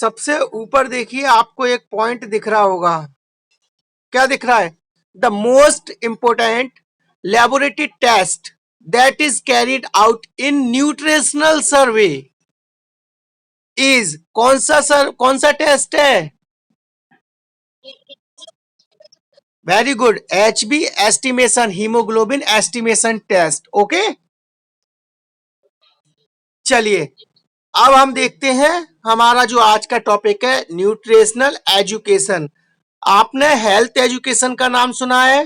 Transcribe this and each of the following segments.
सबसे ऊपर देखिए आपको एक पॉइंट दिख रहा होगा। क्या दिख रहा है? The most important laboratory test that is carried out in nutritional survey is कौन सा टेस्ट है? Very good, HB estimation, haemoglobin estimation test. Okay, चलिए अब हम देखते हैं हमारा जो आज का टॉपिक है न्यूट्रिशनल एजुकेशन। आपने हेल्थ एजुकेशन का नाम सुना है?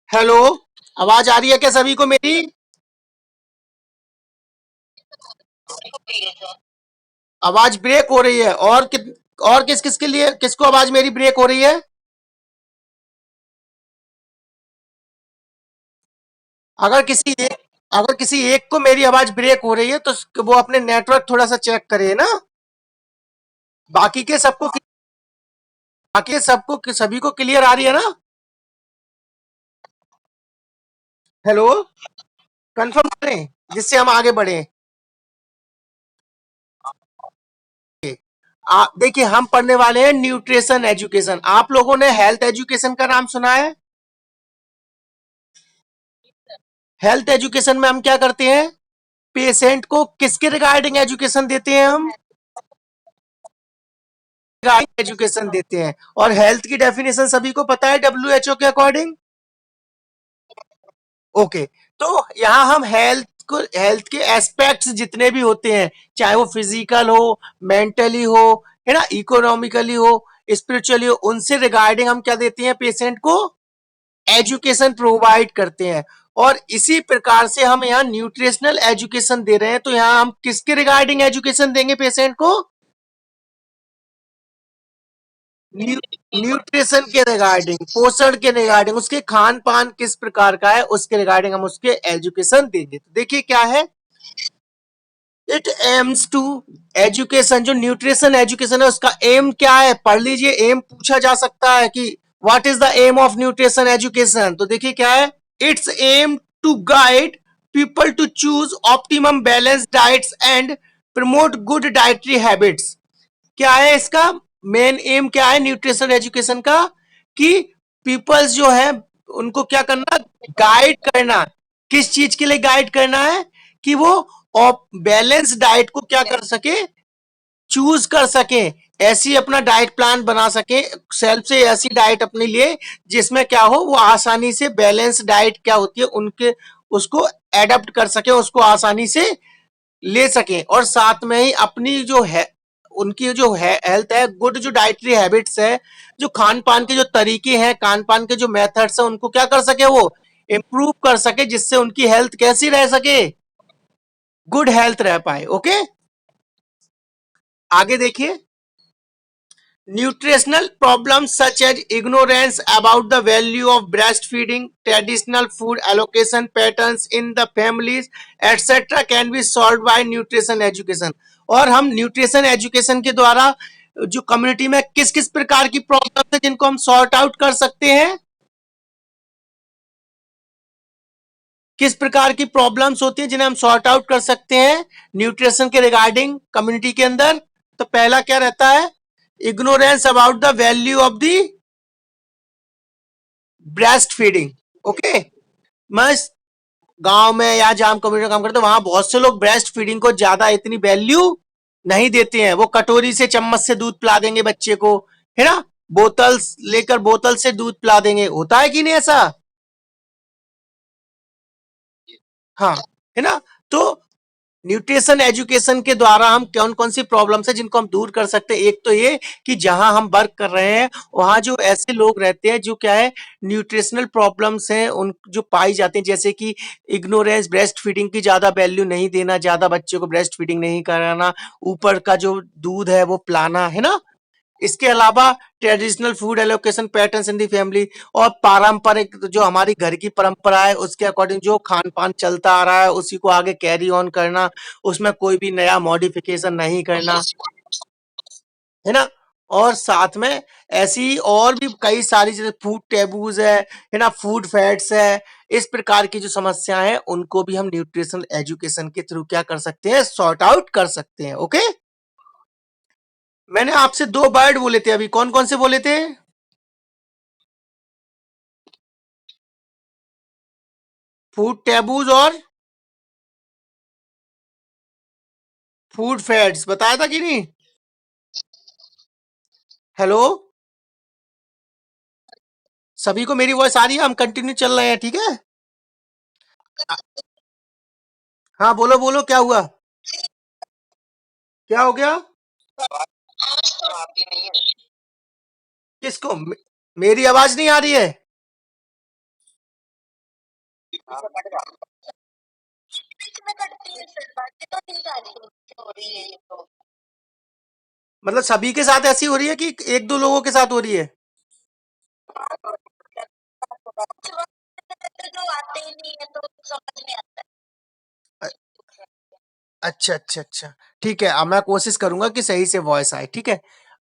हेलो, आवाज आ रही है क्या सभी को मेरी? आवाज ब्रेक हो रही है। और किस किस के लिए, किसको आवाज मेरी ब्रेक हो रही है? अगर किसी एक अगर किसी एक को मेरी आवाज ब्रेक हो रही है तो वो अपने नेटवर्क थोड़ा सा चेक करे ना। बाकी के सबको सभी को क्लियर आ रही है ना? हेलो, कंफर्म करें जिससे हम आगे बढ़े। देखिए हम पढ़ने वाले हैं न्यूट्रिशन एजुकेशन। आप लोगों ने हेल्थ एजुकेशन का नाम सुना है? हेल्थ एजुकेशन में हम क्या करते हैं? पेशेंट को किसके रिगार्डिंग एजुकेशन देते हैं? हम एजुकेशन देते हैं। और हेल्थ की डेफिनेशन सभी को पता है WHO के अकॉर्डिंग। ओके, तो यहाँ हम हेल्थ के एस्पेक्ट्स जितने भी होते हैं, चाहे वो फिजिकल हो, मेंटली हो, है ना, इकोनॉमिकली हो, स्पिरिचुअली हो, उनसे रिगार्डिंग हम क्या देते हैं? पेशेंट को एजुकेशन प्रोवाइड करते हैं। और इसी प्रकार से हम यहाँ न्यूट्रिशनल एजुकेशन दे रहे हैं। तो यहाँ हम किसके रिगार्डिंग एजुकेशन देंगे पेशेंट को? न्यूट्रिशन के रिगार्डिंग, पोषण के रिगार्डिंग, उसके खान पान किस प्रकार का है उसके रिगार्डिंग हम उसके एजुकेशन देंगे। तो देखिए क्या है, इट एम्स टू एजुकेशन, जो न्यूट्रिशन एजुकेशन है उसका एम क्या है? पढ़ लीजिए, एम पूछा जा सकता है कि what is the aim of nutrition education. तो देखिए क्या है, it's aim to guide people to choose optimum balance diets and promote good dietary habits. क्या है इसका मेन एम? क्या है न्यूट्रिशन एजुकेशन का? कि पीपल्स जो है उनको क्या करना? गाइड करना। किस चीज के लिए गाइड करना है? कि वो बैलेंस डाइट को क्या कर सके? चूज कर सके, ऐसी अपना डाइट प्लान बना सके सेल्फ से, ऐसी डाइट अपने लिए जिसमें क्या हो, वो आसानी से बैलेंस डाइट क्या होती है उनके, उसको एडप्ट कर सके, उसको आसानी से ले सके। और साथ में ही अपनी जो है उनकी जो है हेल्थ है, गुड जो डाइटरी हैबिट्स है, जो खान पान के जो तरीके हैं, खान पान के जो मेथड्स है, उनको क्या कर सके? वो इम्प्रूव कर सके, जिससे उनकी हेल्थ कैसी रह सके? गुड हेल्थ रह पाए। ओके, आगे देखिए, nutritional problems such as ignorance about the value of breastfeeding, traditional food allocation patterns in the families, etc. can be solved by nutrition education। और हम न्यूट्रिशन एजुकेशन के द्वारा जो कम्युनिटी में किस किस प्रकार की प्रॉब्लम है जिनको हम सॉर्ट आउट कर सकते हैं, किस प्रकार की प्रॉब्लम्स होती है जिन्हें हम सॉर्ट आउट कर सकते हैं न्यूट्रिशन के रिगार्डिंग कम्युनिटी के अंदर। तो पहला क्या रहता है? Ignorance about the value of the breast feeding. Okay, मैं गांव में या जहां हम कम्युनिटी में काम करते हैं वहां बहुत से लोग ब्रेस्ट फीडिंग को ज्यादा इतनी वैल्यू नहीं देते हैं। वो कटोरी से चम्मच से दूध पिला देंगे बच्चे को, है ना, बोतल लेकर बोतल से दूध पिला देंगे। होता है कि नहीं ऐसा? हाँ, है ना। तो न्यूट्रिशन एजुकेशन के द्वारा हम कौन कौन सी प्रॉब्लम्स है जिनको हम दूर कर सकते हैं? एक तो ये कि जहां हम वर्क कर रहे हैं वहां जो ऐसे लोग रहते हैं जो क्या है, न्यूट्रिशनल प्रॉब्लम्स हैं उन जो पाई जाती हैं, जैसे कि इग्नोरेंस, ब्रेस्ट फीडिंग की ज्यादा वैल्यू नहीं देना, ज्यादा बच्चे को ब्रेस्ट फीडिंग नहीं कराना, ऊपर का जो दूध है वो पिलाना, है ना। इसके अलावा traditional food allocation patterns in the family, और पारंपरिक जो हमारी घर की परंपरा है उसके अकॉर्डिंग जो खान पान चलता आ रहा है उसी को आगे कैरी ऑन करना, उसमें कोई भी नया मॉडिफिकेशन नहीं करना, है ना। और साथ में ऐसी और भी कई सारी जैसे फूड टेबूज है ना, फूड फैट्स है, इस प्रकार की जो समस्याएं हैं उनको भी हम न्यूट्रिशनल एजुकेशन के थ्रू क्या कर सकते हैं, सॉर्ट आउट कर सकते हैं। ओके, मैंने आपसे दो वर्ड बोले थे अभी, कौन कौन से बोले थे? फूड टेबूज और फूड फैट्स, बताया था कि नहीं? हेलो, सभी को मेरी वॉइस आ रही है? हम कंटिन्यू चल रहे हैं, ठीक है? हाँ बोलो बोलो, क्या हुआ? क्या हो गया? किसको मेरी आवाज नहीं आ रही है? मतलब सभी के साथ ऐसी हो रही है कि एक दो लोगों के साथ हो रही है? अ- अच्छा अच्छा अच्छा, ठीक है, अब मैं कोशिश करूंगा कि सही से वॉइस आए, ठीक है?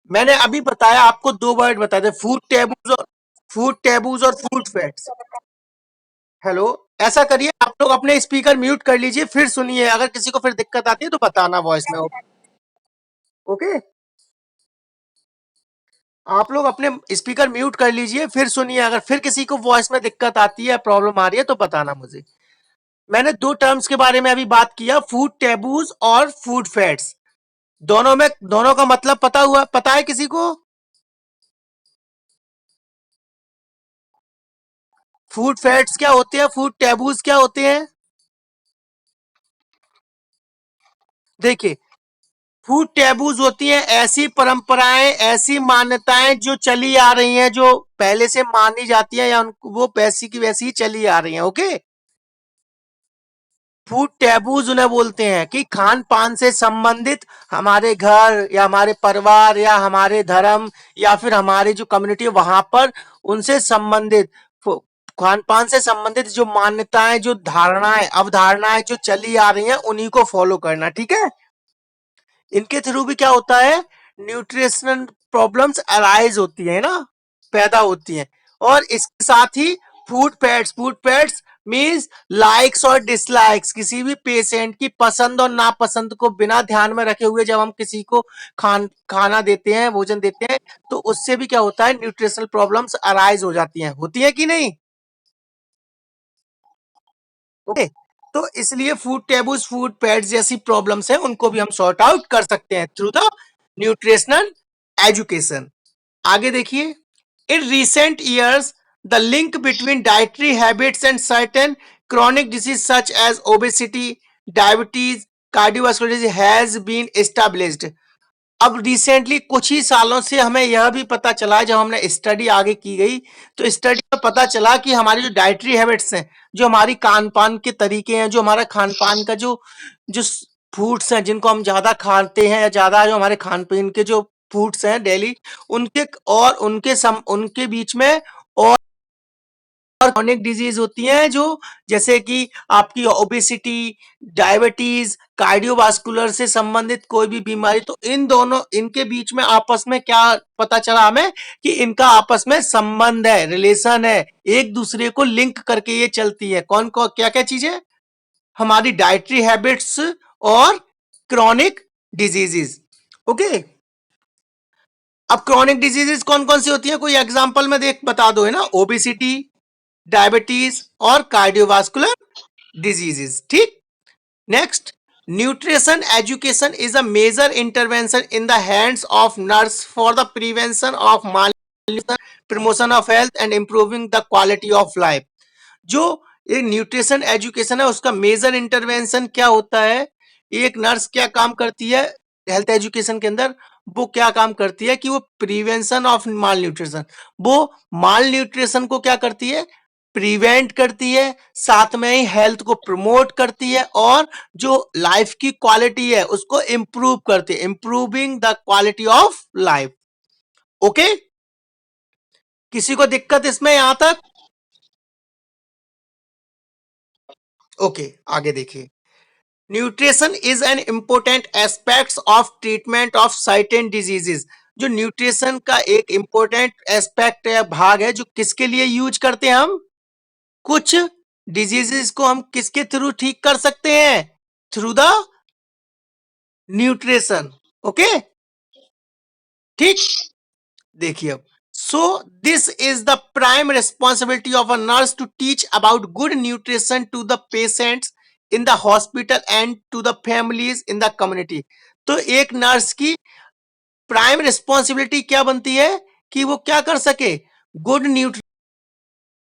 मैंने अभी बताया आपको, दो वर्ड बताए थे, फूड टेबूज और फूड फैट्स। हेलो, ऐसा करिए आप लोग अपने स्पीकर म्यूट कर लीजिए, फिर सुनिए, अगर किसी को फिर दिक्कत आती है तो बताना वॉइस में। ओके, आप लोग अपने स्पीकर म्यूट कर लीजिए, फिर सुनिए, अगर फिर किसी को वॉइस में दिक्कत आती है, प्रॉब्लम आ रही है तो बताना मुझे। मैंने दो टर्म्स के बारे में अभी बात किया, फूड टेबूज और फूड फैट्स। दोनों का मतलब पता है किसी को? फूड फैट्स क्या होते हैं, फूड टेबूज क्या होते हैं? देखिए, फूड टेबूज होती हैं ऐसी परंपराएं, ऐसी मान्यताएं जो चली आ रही हैं, जो पहले से मानी जाती है, या वो वैसी की वैसी ही चली आ रही हैं। ओके, फूड टैबूज उन्हें बोलते हैं कि खान पान से संबंधित हमारे घर या हमारे परिवार या हमारे धर्म या फिर हमारी जो कम्युनिटी वहां पर उनसे संबंधित खान पान से संबंधित जो मान्यताएं, जो धारणाएं, अवधारणाएं जो चली आ रही हैं, उन्हीं को फॉलो करना, ठीक है? इनके थ्रू भी क्या होता है, न्यूट्रिशनल प्रॉब्लम्स अराइज होती है ना, पैदा होती हैं। और इसके साथ ही फूड पैड्स मींस लाइक्स और डिसलाइक्स, किसी भी पेशेंट की पसंद और नापसंद को बिना ध्यान में रखे हुए जब हम किसी को खाना देते हैं, भोजन देते हैं, तो उससे भी क्या होता है, न्यूट्रिशनल प्रॉब्लम्स अराइज हो जाती हैं, होती है कि नहीं? ओके, तो इसलिए फूड टेबूज, फूड पैड्स जैसी प्रॉब्लम्स हैं, उनको भी हम सॉर्ट आउट कर सकते हैं थ्रू द न्यूट्रिशनल एजुकेशन। आगे देखिए, इन recent years the link between dietary habits and certain chronic diseases such as obesity, diabetes, cardiovascular disease has been established। अब रिसेंटली कुछ ही सालों से हमें यह भी पता चला, जब हमने स्टडी आगे की गई तो स्टडी में पता चला कि हमारी जो डाइटरी हैबिट्स हैं, जो हमारी खान पान के तरीके हैं, जो हमारा खान पान का जो जो फूड्स हैं जिनको हम ज्यादा खाते हैं, या ज्यादा जो हमारे खान पीन के जो फूड्स हैं डेली, उनके और उनके बीच में और क्रोनिक डिजीज होती हैं, जो जैसे कि आपकी ओबेसिटी, डायबिटीज, कार्डियोवास्कुलर से संबंधित कोई भी बीमारी, तो इन दोनों, इनके बीच में आपस में क्या पता चला हमें, कि इनका आपस में संबंध है, रिलेशन है, एक दूसरे को लिंक करके ये चलती है। कौन कौन क्या क्या चीजें? हमारी डाइटरी हैबिट्स और क्रॉनिक डिजीजेस। ओके, अब क्रॉनिक डिजीजेस कौन कौन सी होती है, कोई एग्जांपल में देख बता दो, है ना? ओबेसिटी, डायबिटीज और कार्डियोवास्कुलर डिजीजेस, ठीक? Next, nutrition education is a major intervention in the hands of nurse for the prevention of malnutrition, promotion of health and improving the quality of life. जो ये न्यूट्रिशन एजुकेशन है, उसका major intervention क्या होता है, एक nurse क्या काम करती है हेल्थ एजुकेशन के अंदर, वो क्या काम करती है कि वो प्रिवेंशन ऑफ माल न्यूट्रिशन, वो माल न्यूट्रिशन को क्या करती है, प्रिवेंट करती है, साथ में ही हेल्थ को प्रमोट करती है, और जो लाइफ की क्वालिटी है उसको इंप्रूव करती है, improving the quality of life. Okay, किसी को दिक्कत इसमें यहां तक? ओके, आगे देखिए, nutrition is an important aspect of treatment of certain diseases। जो न्यूट्रिशन का एक इंपॉर्टेंट एस्पेक्ट है, भाग है, जो किसके लिए यूज करते हैं हम, कुछ डिजीजेस को हम किसके थ्रू ठीक कर सकते हैं, थ्रू द न्यूट्रिशन। ओके, ठीक। देखिए अब, so this is the prime responsibility of a nurse to teach about good nutrition to the patients in the hospital and to the families in the community. तो एक nurse की prime responsibility क्या बनती है कि वो क्या कर सके, गुड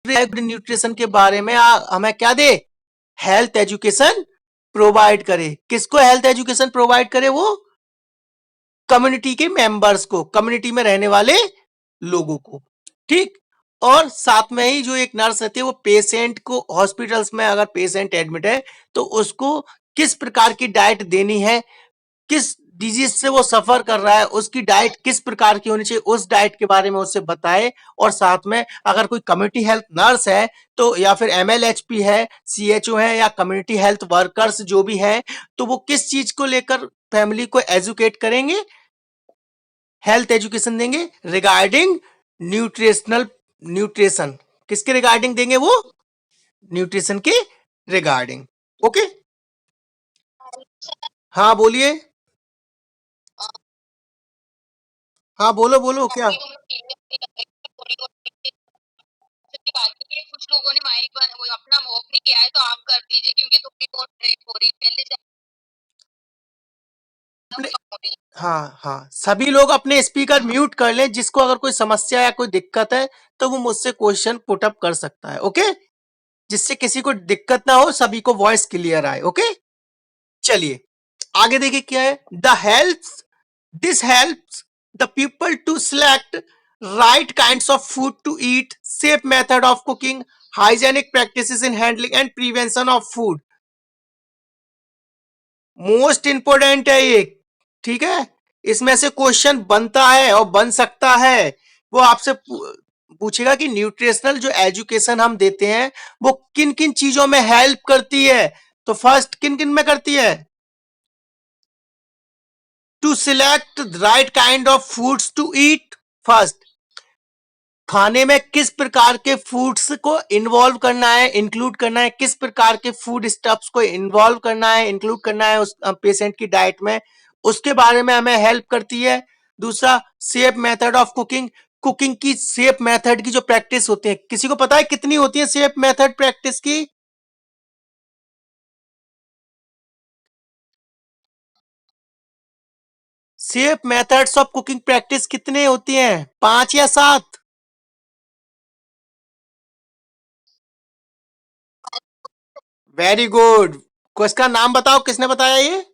न्यूट्रिशन के बारे में हमें क्या दे, हेल्थ एजुकेशन प्रोवाइड करे। किसको हेल्थ एजुकेशन प्रोवाइड करे, वो कम्युनिटी के मेंबर्स को, कम्युनिटी में रहने वाले लोगों को, ठीक। और साथ में ही जो एक नर्स रहती है वो पेशेंट को, हॉस्पिटल्स में अगर पेशेंट एडमिट है तो उसको किस प्रकार की डाइट देनी है, किस डिजीज से वो सफर कर रहा है, उसकी डाइट किस प्रकार की होनी चाहिए, उस डाइट के बारे में उससे बताए। और साथ में अगर कोई कम्युनिटी हेल्थ नर्स है तो, या फिर एमएलएचपी है, सीएचओ है, या कम्युनिटी हेल्थ वर्कर्स जो भी है, तो वो किस चीज को लेकर फैमिली को एजुकेट करेंगे, हेल्थ एजुकेशन देंगे रिगार्डिंग न्यूट्रिशन। किसके रिगार्डिंग देंगे वो, न्यूट्रिशन के रिगार्डिंग। ओके, हाँ बोलिए, हाँ बोलो बोलो क्या। कुछ लोगों ने माइक अपना वो नहीं किया है, तो आप कर दीजिए क्योंकि थोड़ी बहुत ब्रेक हो रही पहले से। हाँ हाँ, सभी लोग अपने स्पीकर म्यूट कर लें, जिसको अगर कोई समस्या या कोई दिक्कत है तो वो मुझसे क्वेश्चन पुटअप कर सकता है। ओके, जिससे किसी को दिक्कत ना हो, सभी को वॉइस क्लियर आए। ओके, चलिए आगे देखिए क्या है, the help this helps the people to select right kinds of food to eat, safe method of cooking, hygienic practices in handling and prevention of food। Most important है ये, ठीक है। इसमें से क्वेश्चन बनता है और बन सकता है। वो आपसे पूछेगा कि न्यूट्रिशनल जो एजुकेशन हम देते हैं वो किन किन चीजों में हेल्प करती है। तो फर्स्ट किन किन में करती है, to select right kind of foods to eat. First, खाने में किस प्रकार के फूड्स को इन्वॉल्व करना है, इंक्लूड करना है, किस प्रकार के फूड स्टफ्स को इन्वॉल्व करना है, इंक्लूड करना है उस पेशेंट की डाइट में, उसके बारे में हमें हेल्प करती है। दूसरा, safe method of cooking, cooking की सेफ मेथड की जो प्रैक्टिस होती है, किसी को पता है कितनी होती है सेफ मेथड प्रैक्टिस की, safe methods of cooking practice कितने होती हैं, 5 या 7? वेरी गुड, इसका नाम बताओ, किसने बताया ये,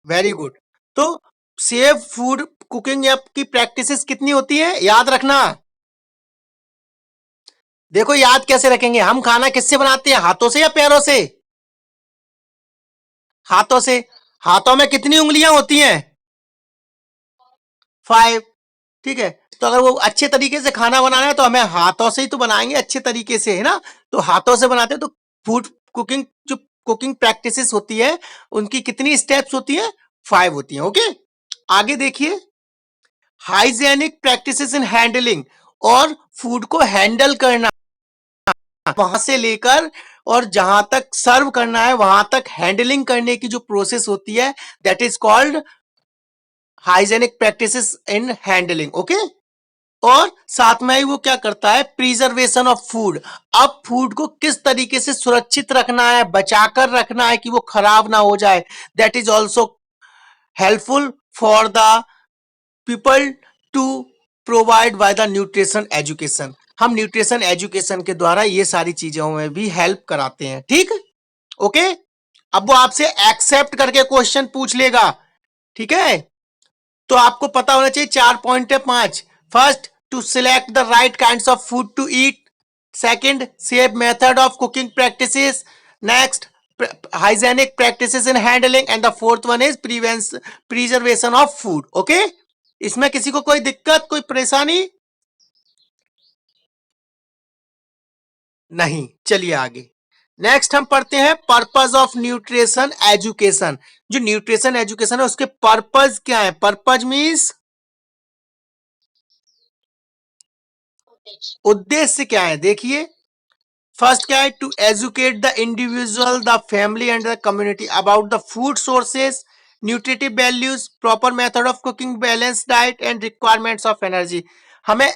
वेरी गुड। तो सेफ फूड कुकिंग की प्रैक्टिसेस कितनी होती है, याद रखना। देखो याद कैसे रखेंगे, हम खाना किससे बनाते हैं, हाथों से या पैरों से, हाथों से। हाथों में कितनी उंगलियां होती हैं, 5, ठीक है। तो अगर वो अच्छे तरीके से खाना बनाना है तो हमें हाथों से ही तो बनाएंगे अच्छे तरीके से, है ना। तो हाथों से बनाते हैं तो फूड कुकिंग जो कुकिंग प्रैक्टिसेस होती है उनकी कितनी स्टेप्स होती है, 5 होती है। ओके, आगे देखिए, हाइजेनिक प्रैक्टिसेस इन हैंडलिंग, और फूड को हैंडल करना, वहां से लेकर और जहां तक सर्व करना है वहां तक हैंडलिंग करने की जो प्रोसेस होती है, that is called hygienic practices in handling. Okay, और साथ में ही वो क्या करता है, प्रिजर्वेशन ऑफ फूड। अब फूड को किस तरीके से सुरक्षित रखना है, बचाकर रखना है कि वो खराब ना हो जाए, that is also helpful for the people to provide by the nutrition education. हम न्यूट्रिशन एजुकेशन के द्वारा ये सारी चीजों में भी हेल्प कराते हैं, ठीक। ओके, अब वो आपसे एक्सेप्ट करके क्वेश्चन पूछ लेगा, ठीक है। तो आपको पता होना चाहिए 4 पॉइंट है, 5। First, to select the right kind of food to eat. Second, safe method of cooking practices. Next, hygienic practices in handling, and the fourth one is preservation of food। okay, इसमें किसी को कोई दिक्कत, कोई परेशानी नहीं। चलिए आगे, नेक्स्ट हम पढ़ते हैं पर्पस ऑफ न्यूट्रिशन एजुकेशन। जो न्यूट्रिशन एजुकेशन है उसके पर्पस क्या है? पर्पस मीन्स उद्देश्य क्या है? देखिए फर्स्ट क्या है, to educate the individual, the family and the community about the food sources, nutritive values, proper method of cooking, balance diet and requirements of energy. हमें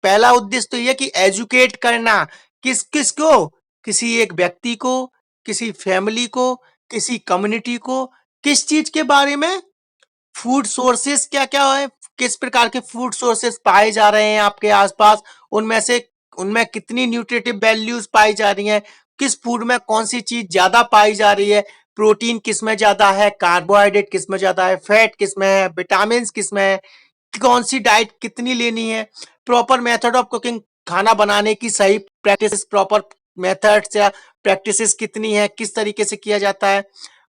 पहला उद्देश्य तो यह कि एजुकेट करना, किस किस को? किसी एक व्यक्ति को, किसी फैमिली को, किसी कम्युनिटी को, किस चीज के बारे में? फूड सोर्सेस क्या क्या है, किस प्रकार के फूड सोर्सेस पाए जा रहे हैं आपके आसपास, उनमें से उनमें कितनी न्यूट्रिटिव वैल्यूज पाई जा रही हैं, किस फूड में कौन सी चीज ज्यादा पाई जा रही है, प्रोटीन किस में ज्यादा है, कार्बोहाइड्रेट किस में ज्यादा है, फैट किस में है, विटामिन किस में है, कौन सी डाइट कितनी लेनी है, प्रॉपर मेथड ऑफ कुकिंग, खाना बनाने की सही प्रैक्टिस, प्रॉपर मेथड्स या प्रैक्टिसेस कितनी है, किस तरीके से किया जाता है,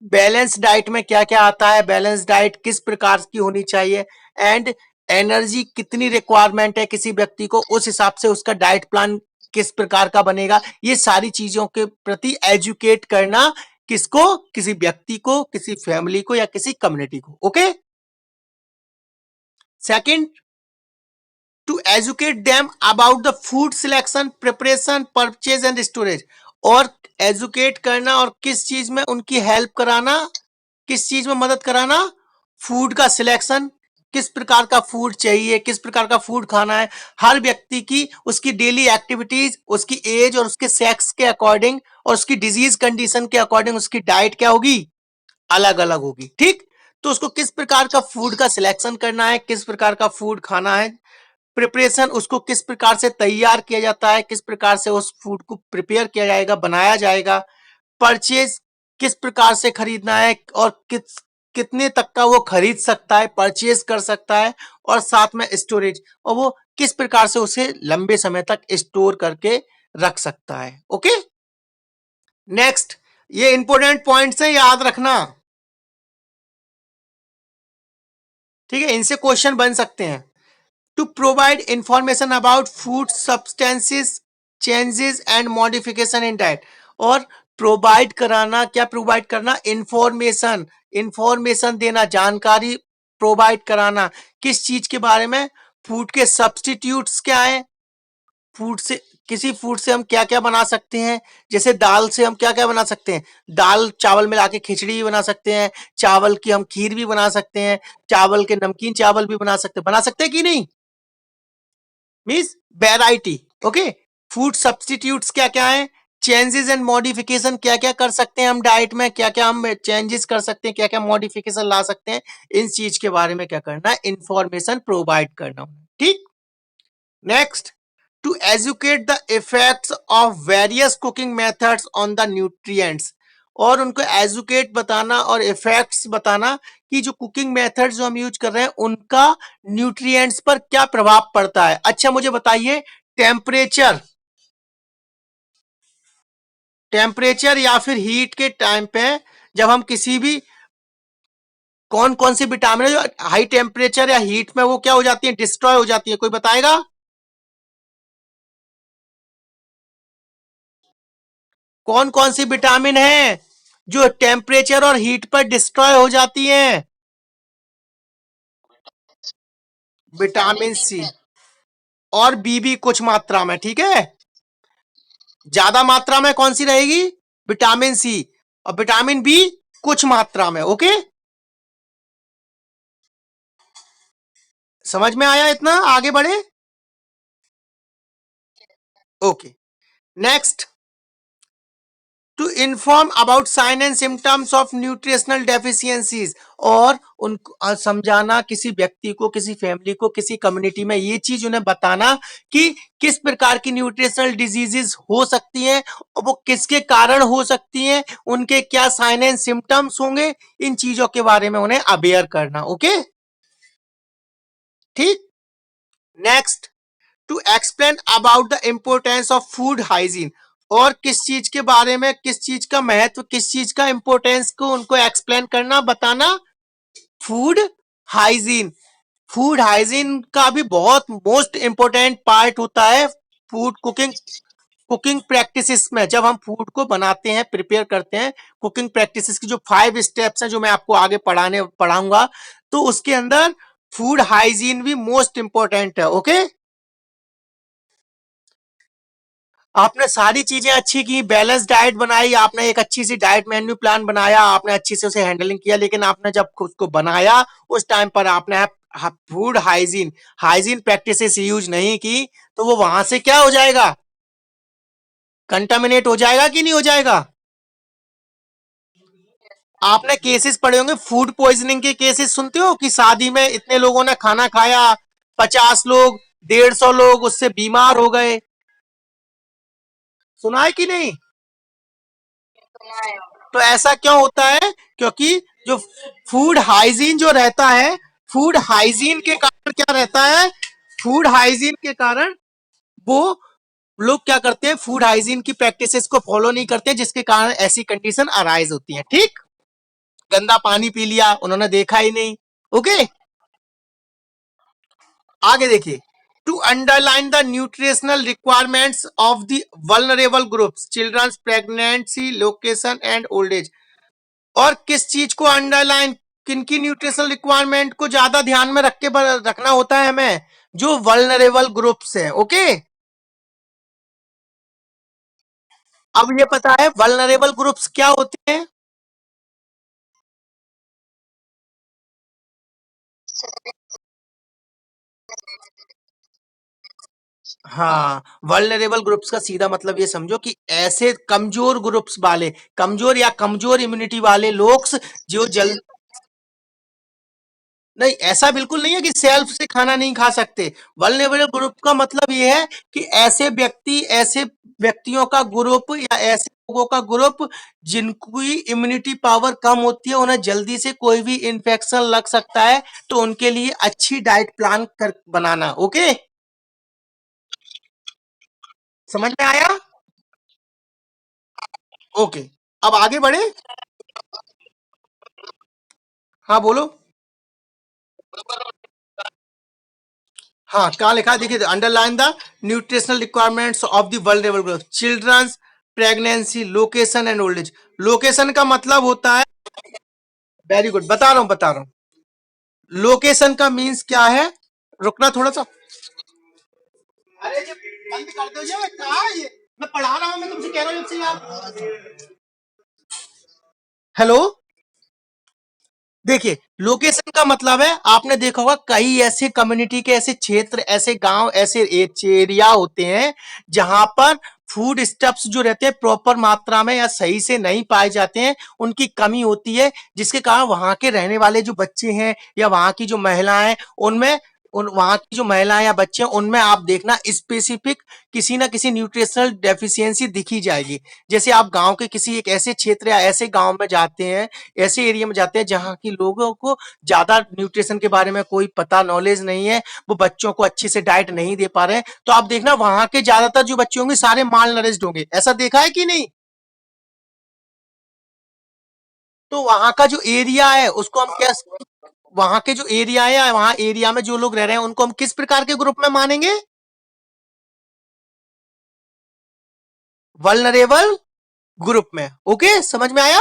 बैलेंस डाइट में क्या क्या आता है, बैलेंस डाइट किस प्रकार की होनी चाहिए, एंड एनर्जी कितनी रिक्वायरमेंट है किसी व्यक्ति को, उस हिसाब से उसका डाइट प्लान किस प्रकार का बनेगा। ये सारी चीजों के प्रति एजुकेट करना, किसको? किसी व्यक्ति को, किसी फैमिली को या किसी कम्युनिटी को। Okay. Second, to educate them about the food selection, preparation, purchase and storage. और एजुकेट करना और किस चीज में उनकी हेल्प कराना, किस चीज में मदद कराना? फूड का सिलेक्शन, किस प्रकार का फूड चाहिए, किस प्रकार का फूड खाना है, हर व्यक्ति की उसकी डेली एक्टिविटीज, उसकी एज और उसके सेक्स के अकॉर्डिंग और उसकी डिजीज कंडीशन के अकॉर्डिंग उसकी डाइट क्या होगी? अलग अलग होगी। ठीक, तो उसको किस प्रकार का फूड का सिलेक्शन करना है, किस प्रकार का फूड खाना है, प्रिपरेशन उसको किस प्रकार से तैयार किया जाता है, किस प्रकार से उस फूड को प्रिपेयर किया जाएगा, बनाया जाएगा, परचेज किस प्रकार से खरीदना है और कितने तक का वो खरीद सकता है, परचेज कर सकता है, और साथ में स्टोरेज, और वो किस प्रकार से उसे लंबे समय तक स्टोर करके रख सकता है। ओके। नेक्स्ट, ये इंपॉर्टेंट पॉइंट्स है, याद रखना। ठीक है, इनसे क्वेश्चन बन सकते हैं। To provide information about food substances, changes and modification in diet. और प्रोवाइड कराना, क्या प्रोवाइड करना? इंफॉर्मेशन, इंफॉर्मेशन देना, जानकारी प्रोवाइड कराना, किस चीज के बारे में? फूड के सब्सटीट्यूट्स क्या है, फूड से, किसी फूड से हम क्या क्या बना सकते हैं, जैसे दाल से हम क्या क्या बना सकते हैं, दाल चावल मिला के खिचड़ी भी बना सकते हैं, चावल की हम खीर भी बना सकते हैं, चावल के नमकीन चावल भी बना सकते हैं कि नहीं? Means variety. Okay. Food substitutes क्या क्या है, चेंजेस एंड मॉडिफिकेशन क्या क्या कर सकते हैं हम डाइट में, क्या क्या हम चेंजेस कर सकते हैं, क्या क्या मॉडिफिकेशन ला सकते हैं, इन चीज के बारे में क्या करना है? इंफॉर्मेशन प्रोवाइड करना। ठीक। Next, to educate the effects of various cooking methods on the nutrients. और उनको एजुकेट बताना और इफेक्ट्स बताना कि जो कुकिंग मेथड्स जो हम यूज कर रहे हैं उनका न्यूट्रिएंट्स पर क्या प्रभाव पड़ता है। अच्छा मुझे बताइए, टेम्परेचर, टेम्परेचर या फिर हीट के टाइम पे जब हम किसी भी, कौन कौन सी विटामिन है जो हाई टेम्परेचर या हीट में वो क्या हो जाती है? डिस्ट्रॉय हो जाती है। कोई बताएगा? कौन कौन सी विटामिन है जो टेम्परेचर और हीट पर डिस्ट्रॉय हो जाती हैं? विटामिन सी और बी भी कुछ मात्रा में। ठीक है, ज्यादा मात्रा में कौन सी रहेगी? विटामिन सी, और विटामिन बी कुछ मात्रा में। ओके, समझ में आया? इतना आगे बढ़े। Okay. Next, to inform about sign and symptoms of nutritional deficiencies. और उनको समझाना, किसी व्यक्ति को, किसी फैमिली को, किसी कम्युनिटी में ये चीज उन्हें बताना कि किस प्रकार की न्यूट्रिशनल डिजीजेस हो सकती हैं और वो किसके कारण हो सकती हैं, उनके क्या साइन एंड सिम्टम्स होंगे, इन चीजों के बारे में उन्हें अवेयर करना। ओके। ठीक। Next, to explain about the importance of food hygiene. और किस चीज के बारे में, किस चीज का महत्व, किस चीज का इंपोर्टेंस को उनको एक्सप्लेन करना, बताना। फूड हाइजीन, फूड हाइजीन का भी बहुत मोस्ट इंपोर्टेंट पार्ट होता है फूड कुकिंग। कुकिंग प्रैक्टिसेस में जब हम फूड को बनाते हैं, प्रिपेयर करते हैं, कुकिंग प्रैक्टिसेस की जो 5 स्टेप्स हैं जो मैं आपको आगे पढ़ाऊंगा, तो उसके अंदर फूड हाइजीन भी मोस्ट इंपॉर्टेंट है। ओके, आपने सारी चीजें अच्छी की, बैलेंस डाइट बनाई, आपने एक अच्छी सी डाइट मेन्यू प्लान बनाया, आपने अच्छी से उसे हैंडलिंग किया, लेकिन आपने जब उसको बनाया उस टाइम पर आपने food hygiene hygiene practices use नहीं की, तो वो वहां से क्या हो जाएगा, कंटामिनेट हो जाएगा कि नहीं हो जाएगा। आपने केसेस पढ़े होंगे, फूड पॉइजनिंग के केसेस सुनते हो कि शादी में इतने लोगों ने खाना खाया, 50 लोग, 150 लोग उससे बीमार हो गए, सुना है कि नहीं। तो ऐसा क्यों होता है, क्योंकि जो फूड हाइजीन जो रहता है, फूड हाइजीन के कारण क्या रहता है, फूड हाइजीन के कारण वो लोग क्या करते हैं, फूड हाइजीन की प्रैक्टिसेस को फॉलो नहीं करते, जिसके कारण ऐसी कंडीशन अराइज होती है। ठीक, गंदा पानी पी लिया, उन्होंने देखा ही नहीं। ओके, आगे देखिए, to underline the nutritional requirements of the vulnerable groups, childrens, pregnancy, location and old age. और किस चीज को अंडरलाइन, किनकी न्यूट्रिशनल रिक्वायरमेंट को ज्यादा ध्यान में रख के रखना होता है हमें, जो वल्नरेबल ग्रुप्स हैं। ओके, अब ये पता है वल्नरेबल ग्रुप्स क्या होते हैं। हाँ, वल्नरेबल ग्रुप्स का सीधा मतलब ये समझो कि ऐसे कमजोर ग्रुप्स वाले, कमजोर या कमजोर इम्यूनिटी वाले लोग जो जल, नहीं ऐसा बिल्कुल नहीं है कि सेल्फ से खाना नहीं खा सकते। वल्नरेबल ग्रुप का मतलब ये है कि ऐसे व्यक्ति, ऐसे व्यक्तियों का ग्रुप या ऐसे लोगों का ग्रुप जिनकी इम्यूनिटी पावर कम होती है, उन्हें जल्दी से कोई भी इंफेक्शन लग सकता है, तो उनके लिए अच्छी डाइट प्लान कर बनाना। ओके, समझ में आया। ओके, अब आगे बढ़े। हाँ बोलो। हाँ, कहाँ लिखा है देखिए, underline the nutritional requirements of the vulnerable group, childrens, pregnancy, location and old age. Location का मतलब होता है, वेरी गुड, बता रहा हूँ, लोकेशन का मीन्स क्या है, रुकना थोड़ा सा, अरे ये बंद कर दो, ये कहा है ये, मैं पढ़ा रहा हूँ, मैं तुमसे कह रहा हूँ जब से यार। हेलो, देखिए लोकेशन का मतलब है, आपने देखा होगा कई ऐसे कम्युनिटी के ऐसे क्षेत्र, ऐसे गांव, ऐसे एरिया होते हैं जहां पर फूड स्टफ्स जो रहते हैं प्रॉपर मात्रा में या सही से नहीं पाए जाते हैं, उनकी कमी होती है, जिसके कारण वहां के रहने वाले जो बच्चे हैं या वहां की जो महिलाएं, उनमें उन वहां की जो महिलाएं या बच्चे हैं, उनमें आप देखना स्पेसिफिक किसी ना किसी न्यूट्रिशनल डेफिशिएंसी दिखी जाएगी। जैसे आप गांव के किसी एक ऐसे क्षेत्र या ऐसे गांव में जाते हैं, ऐसे एरिया में जाते हैं जहाँ की लोगों को ज्यादा न्यूट्रिशन के बारे में कोई पता नॉलेज नहीं है, वो बच्चों को अच्छी से डाइट नहीं दे पा रहे हैं, तो आप देखना वहां के ज्यादातर जो बच्चे होंगे सारे माल नरिश्ड होंगे। ऐसा देखा है कि नहीं। तो वहां का जो एरिया है उसको हम क्या, वहां के जो एरिया है, वहां एरिया में जो लोग रह रहे हैं उनको हम किस प्रकार के ग्रुप में मानेंगे, वल्नरेबल ग्रुप में। ओके, समझ में आया।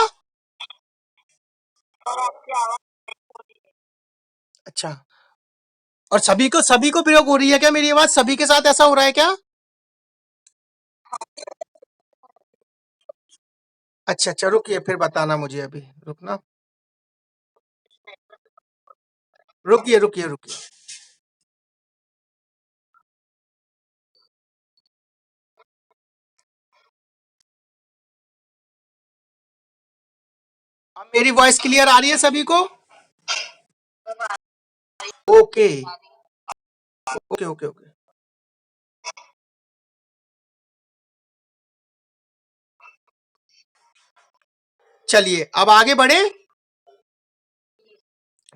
अच्छा, और सभी को प्रयोग हो रही है क्या मेरी आवाज, सभी के साथ ऐसा हो रहा है क्या। अच्छा अच्छा, रुकिए फिर बताना मुझे, अभी रुकना, रुकिए रुकिए रुकिए। अब मेरी वॉइस क्लियर आ रही है सभी को। ओके ओके ओके ओके, चलिए अब आगे बढ़े।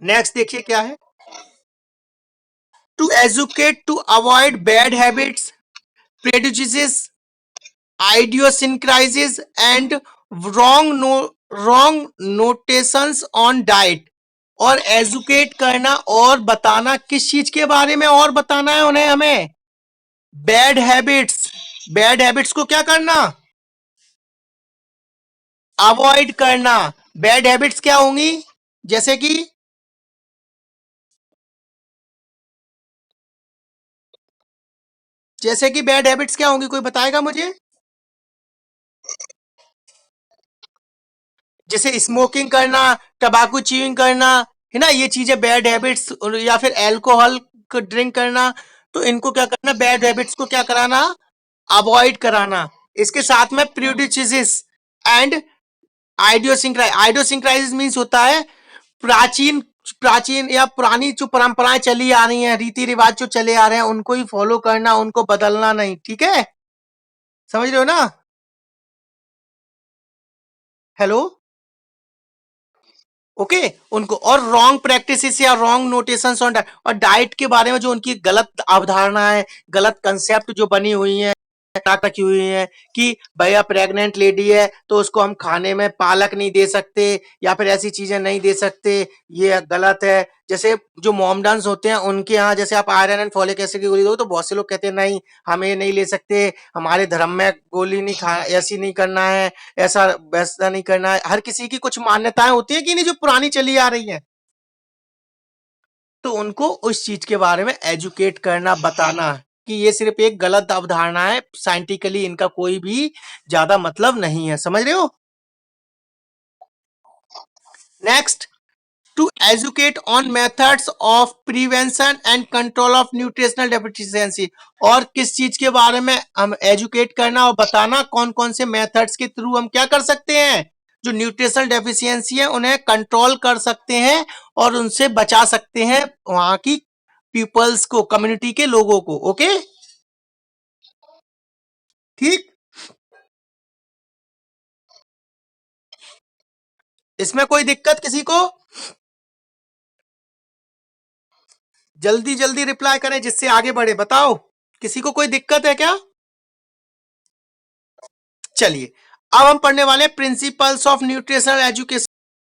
नेक्स्ट देखिए क्या है, to educate to avoid bad habits, prejudices, idiosyncrasies and wrong no wrong notations on diet। और एजुकेट करना और बताना, किस चीज के बारे में और बताना है उन्हें हमें, बैड हैबिट्स, बैड हैबिट्स को क्या करना, अवॉइड करना। बैड हैबिट्स क्या होंगी, जैसे कि बैड हैबिट्स क्या होंगी, कोई बताएगा मुझे? जैसे स्मोकिंग करना, टबाकू च्यूइंग करना, है ना, ये चीजें बैड हैबिट्स, या फिर अल्कोहल को ड्रिंक करना। तो इनको क्या करना, बैड हैबिट्स को क्या कराना, अवॉइड कराना। इसके साथ में प्रेजुडिसेस एंड आइडियोसिंक्राइसिस मीन्स होता है प्राचीन प्राचीन या पुरानी जो परंपराएं चली आ रही हैं, रीति रिवाज जो चले आ रहे हैं, उनको ही फॉलो करना, उनको बदलना नहीं। ठीक है, समझ रहे हो ना? Hello, okay. उनको और रॉन्ग प्रैक्टिसेस या रॉन्ग नोटेशंस ऑन डाइट, और डाइट के बारे में जो उनकी गलत अवधारणा है, गलत कंसेप्ट जो बनी हुई है, रखी हुई है कि भैया प्रेग्नेंट लेडी है तो उसको हम खाने में पालक नहीं दे सकते या फिर ऐसी चीजें नहीं दे सकते, ये गलत है। जैसे जो मॉमडन्स होते हैं उनके यहाँ जैसे आप आयरन एंड फॉलिक एसिड की गोली दो तो बहुत से लोग कहते हैं नहीं, हम ये नहीं ले सकते, हमारे धर्म में गोली नहीं खा, ऐसी नहीं करना है, ऐसा वैसा नहीं करना है। हर किसी की कुछ मान्यताएं होती है कि नहीं, जो पुरानी चली आ रही है। तो उनको उस चीज के बारे में एजुकेट करना, बताना कि ये सिर्फ एक गलत अवधारणा है, साइंटिफिकली इनका कोई भी ज्यादा मतलब नहीं है। समझ रहे हो? Next, to educate on methods of prevention and control of nutritional deficiency। और किस चीज के बारे में हम एजुकेट करना और बताना, कौन कौन से मेथड्स के थ्रू हम क्या कर सकते हैं, जो न्यूट्रिशनल डेफिशिएंसी है उन्हें कंट्रोल कर सकते हैं और उनसे बचा सकते हैं वहां की पीपल्स को, कम्युनिटी के लोगों को। ओके, ठीक। इसमें कोई दिक्कत किसी को? जल्दी जल्दी रिप्लाई करें जिससे आगे बढ़े, बताओ किसी को कोई दिक्कत है क्या? चलिए, अब हम पढ़ने वाले प्रिंसिपल्स ऑफ न्यूट्रिशनल एजुकेशन।